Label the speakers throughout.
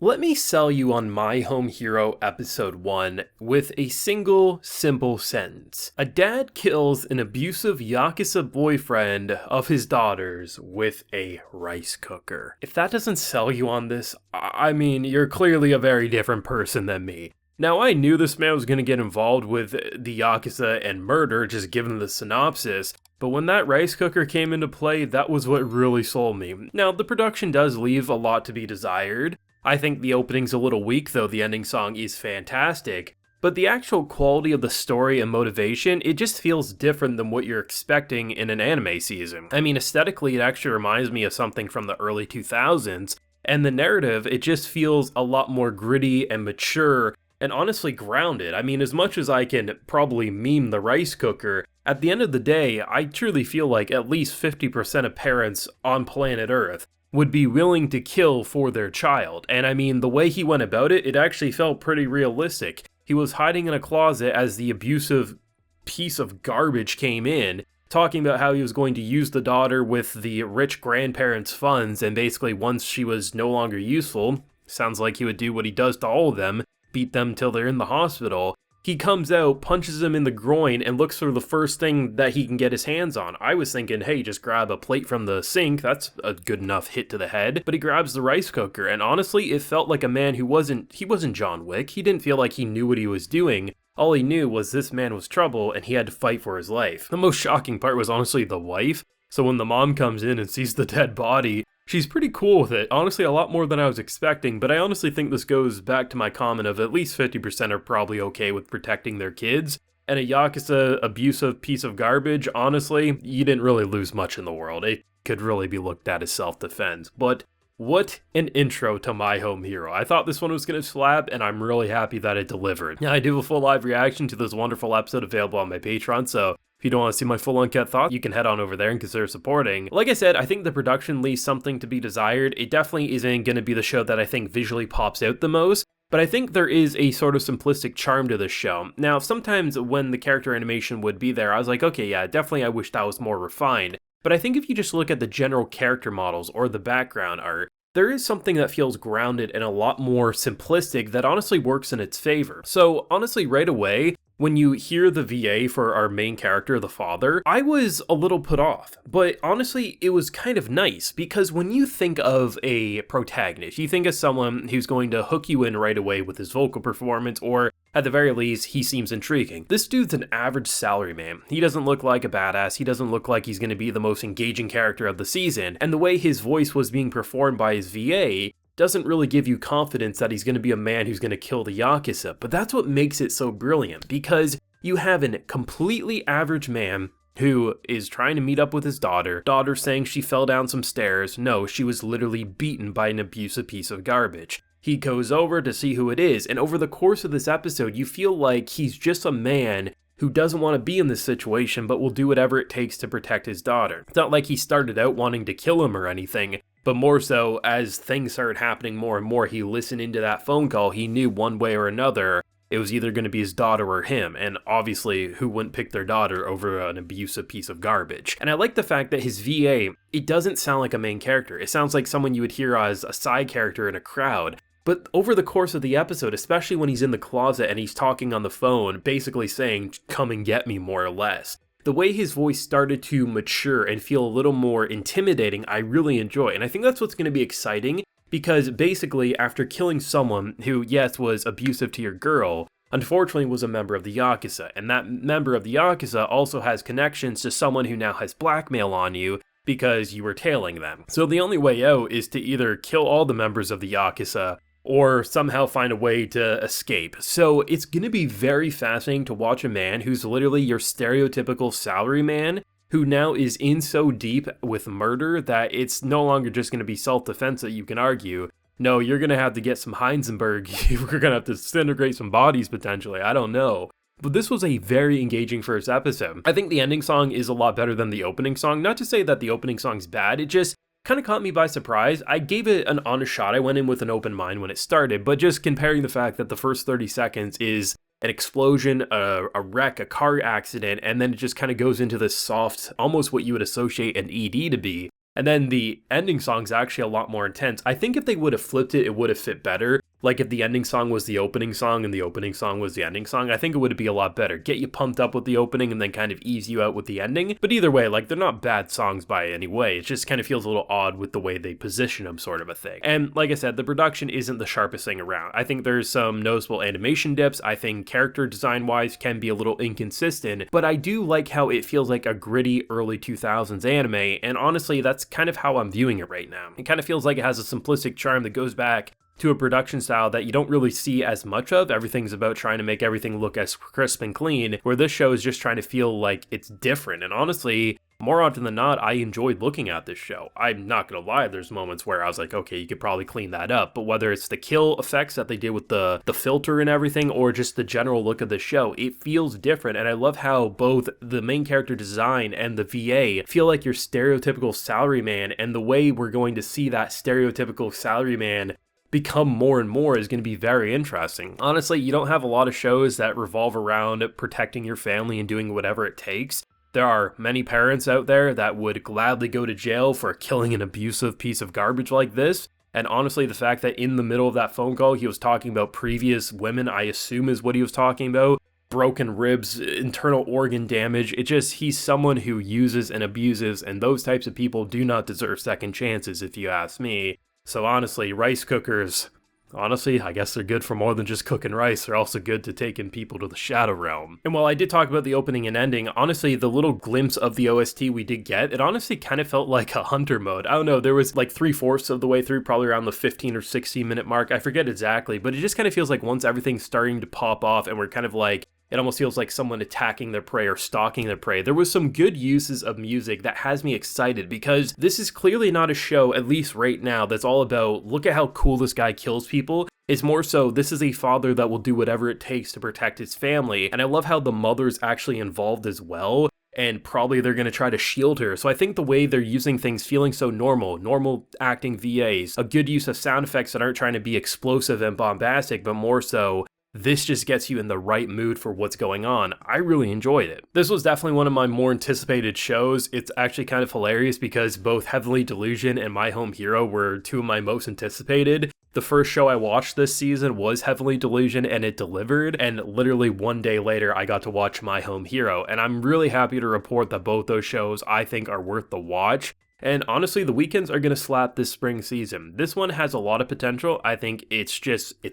Speaker 1: Let me sell you on My Home Hero Episode 1 with a single, simple sentence. A dad kills an abusive YAKUZA boyfriend of his daughters with a rice cooker. If that doesn't sell you on this, I mean, you're clearly a very different person than me. Now, I knew this man was going to get involved with the YAKUZA and murder, just given the synopsis, but when that rice cooker came into play, that was what really sold me. Now, the production does leave a lot to be desired. I think the opening's a little weak, though the ending song is fantastic, but the actual quality of the story and motivation, it just feels different than what you're expecting in an anime season. I mean, aesthetically, it actually reminds me of something from the early 2000s, and the narrative, it just feels a lot more gritty and mature, and honestly grounded. I mean, as much as I can probably meme the rice cooker, at the end of the day, I truly feel like at least 50% of parents on planet Earth would be willing to kill for their child. And I mean, the way he went about it, it actually felt pretty realistic. He was hiding in a closet as the abusive piece of garbage came in, talking about how he was going to use the daughter with the rich grandparents' funds, and basically once she was no longer useful, sounds like he would do what he does to all of them, beat them till they're in the hospital. He comes out, punches him in the groin, and looks for the first thing that he can get his hands on. I was thinking, hey, just grab a plate from the sink, that's a good enough hit to the head. But he grabs the rice cooker, and honestly, it felt like a man who wasn't John Wick. He didn't feel like he knew what he was doing. All he knew was this man was trouble, and he had to fight for his life. The most shocking part was honestly the wife. So when the mom comes in and sees the dead body, she's pretty cool with it, honestly a lot more than I was expecting, but I honestly think this goes back to my comment of at least 50% are probably okay with protecting their kids, and a YAKUZA abusive piece of garbage, honestly, you didn't really lose much in the world. It could really be looked at as self-defense, but what an intro to My Home Hero. I thought this one was going to slap, and I'm really happy that it delivered. Now, I do have a full live reaction to this wonderful episode available on my Patreon, so if you don't want to see my full uncut thoughts, you can head on over there and consider supporting. Like I said, I think the production leaves something to be desired. It definitely isn't going to be the show that I think visually pops out the most, but I think there is a sort of simplistic charm to this show. Now, sometimes when the character animation would be there, I was like, okay, yeah, definitely I wish that was more refined. But I think if you just look at the general character models or the background art, there is something that feels grounded and a lot more simplistic that honestly works in its favor. So honestly, right away, when you hear the VA for our main character, the father, I was a little put off, but honestly, it was kind of nice because when you think of a protagonist, you think of someone who's going to hook you in right away with his vocal performance, or at the very least, he seems intriguing. This dude's an average salaryman. He doesn't look like a badass. He doesn't look like he's going to be the most engaging character of the season, and the way his voice was being performed by his VA doesn't really give you confidence that he's going to be a man who's going to kill the YAKUZA, but that's what makes it so brilliant, because you have a completely average man who is trying to meet up with his daughter saying she fell down some stairs. No, she was literally beaten by an abusive piece of garbage. He goes over to see who it is, and over the course of this episode, you feel like he's just a man who doesn't want to be in this situation, but will do whatever it takes to protect his daughter. It's not like he started out wanting to kill him or anything, but more so, as things started happening more and more, he listened into that phone call. He knew one way or another, it was either going to be his daughter or him, and obviously, who wouldn't pick their daughter over an abusive piece of garbage? And I like the fact that his VA, it doesn't sound like a main character. It sounds like someone you would hear as a side character in a crowd. But over the course of the episode, especially when he's in the closet and he's talking on the phone, basically saying, come and get me, more or less, the way his voice started to mature and feel a little more intimidating, I really enjoy. And I think that's what's going to be exciting, because basically after killing someone who, yes, was abusive to your girl, unfortunately was a member of the YAKUZA, and that member of the YAKUZA also has connections to someone who now has blackmail on you because you were tailing them. So the only way out is to either kill all the members of the YAKUZA or somehow find a way to escape. So it's going to be very fascinating to watch a man who's literally your stereotypical salaryman, who now is in so deep with murder that it's no longer just going to be self-defense that you can argue. No, you're going to have to get some Heisenberg. We're going to have to disintegrate some bodies potentially. I don't know. But this was a very engaging first episode. I think the ending song is a lot better than the opening song. Not to say that the opening song's bad, it just kind of caught me by surprise. I gave it an honest shot. I went in with an open mind when it started, but just comparing the fact that the first 30 seconds is an explosion, a wreck, a car accident, and then it just kind of goes into this soft, almost what you would associate an ED to be. And then the ending song is actually a lot more intense. I think if they would have flipped it, it would have fit better. Like if the ending song was the opening song and the opening song was the ending song, I think it would be a lot better. Get you pumped up with the opening and then kind of ease you out with the ending. But either way, like they're not bad songs by any way. It just kind of feels a little odd with the way they position them, sort of a thing. And like I said, the production isn't the sharpest thing around. I think there's some noticeable animation dips. I think character design wise can be a little inconsistent, but I do like how it feels like a gritty early 2000s anime. And honestly, that's kind of how I'm viewing it right now. It kind of feels like it has a simplistic charm that goes back to a production style that you don't really see as much of. Everything's about trying to make everything look as crisp and clean, where this show is just trying to feel like it's different. And honestly, more often than not, I enjoyed looking at this show. I'm not gonna lie, there's moments where I was like, okay, you could probably clean that up. But whether it's the kill effects that they did with the filter and everything, or just the general look of the show, it feels different. And I love how both the main character design and the VA feel like your stereotypical salaryman, and the way we're going to see that stereotypical salaryman become more and more is going to be very interesting. Honestly, you don't have a lot of shows that revolve around protecting your family and doing whatever it takes. There are many parents out there that would gladly go to jail for killing an abusive piece of garbage like this. And honestly, the fact that in the middle of that phone call, he was talking about previous women, I assume is what he was talking about. Broken ribs, internal organ damage. He's someone who uses and abuses, and those types of people do not deserve second chances, if you ask me. So honestly, rice cookers, honestly, I guess they're good for more than just cooking rice. They're also good to taking people to the Shadow Realm. And while I did talk about the opening and ending, honestly, the little glimpse of the OST we did get, it honestly kind of felt like a hunter mode. I don't know, there was like 3/4 of the way through, probably around the 15 or 16 minute mark. I forget exactly, but it just kind of feels like once everything's starting to pop off and we're kind of like, it almost feels like someone attacking their prey or stalking their prey. There was some good uses of music that has me excited, because this is clearly not a show, at least right now, that's all about, look at how cool this guy kills people. It's more so, this is a father that will do whatever it takes to protect his family. And I love how the mother's actually involved as well. And probably they're going to try to shield her. So I think the way they're using things feeling so normal acting VAs, a good use of sound effects that aren't trying to be explosive and bombastic, but more so, this just gets you in the right mood for what's going on. I really enjoyed it. This was definitely one of my more anticipated shows. It's actually kind of hilarious because both Heavenly Delusion and My Home Hero were two of my most anticipated. The first show I watched this season was Heavenly Delusion, and it delivered, and literally one day later I got to watch My Home Hero, and I'm really happy to report that both those shows I think are worth the watch. And honestly, the weekends are going to slap this spring season. This one has a lot of potential. I think it's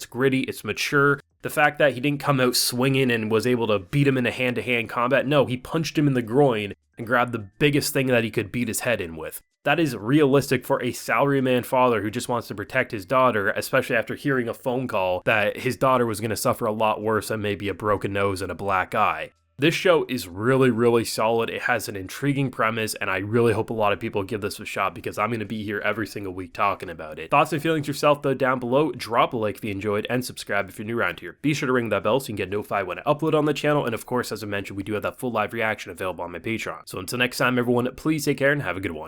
Speaker 1: gritty, it's mature. The fact that he didn't come out swinging and was able to beat him in a hand-to-hand combat, no, he punched him in the groin and grabbed the biggest thing that he could beat his head in with. That is realistic for a salaryman father who just wants to protect his daughter, especially after hearing a phone call that his daughter was going to suffer a lot worse than maybe a broken nose and a black eye. This show is really solid. It has an intriguing premise, and I really hope a lot of people give this a shot, because I'm going to be here every single week talking about it. Thoughts and feelings yourself, though, down below. Drop a like if you enjoyed, and subscribe if you're new around here. Be sure to ring that bell so you can get notified when I upload on the channel, and of course, as I mentioned, we do have that full live reaction available on my Patreon. So until next time, everyone, please take care and have a good one.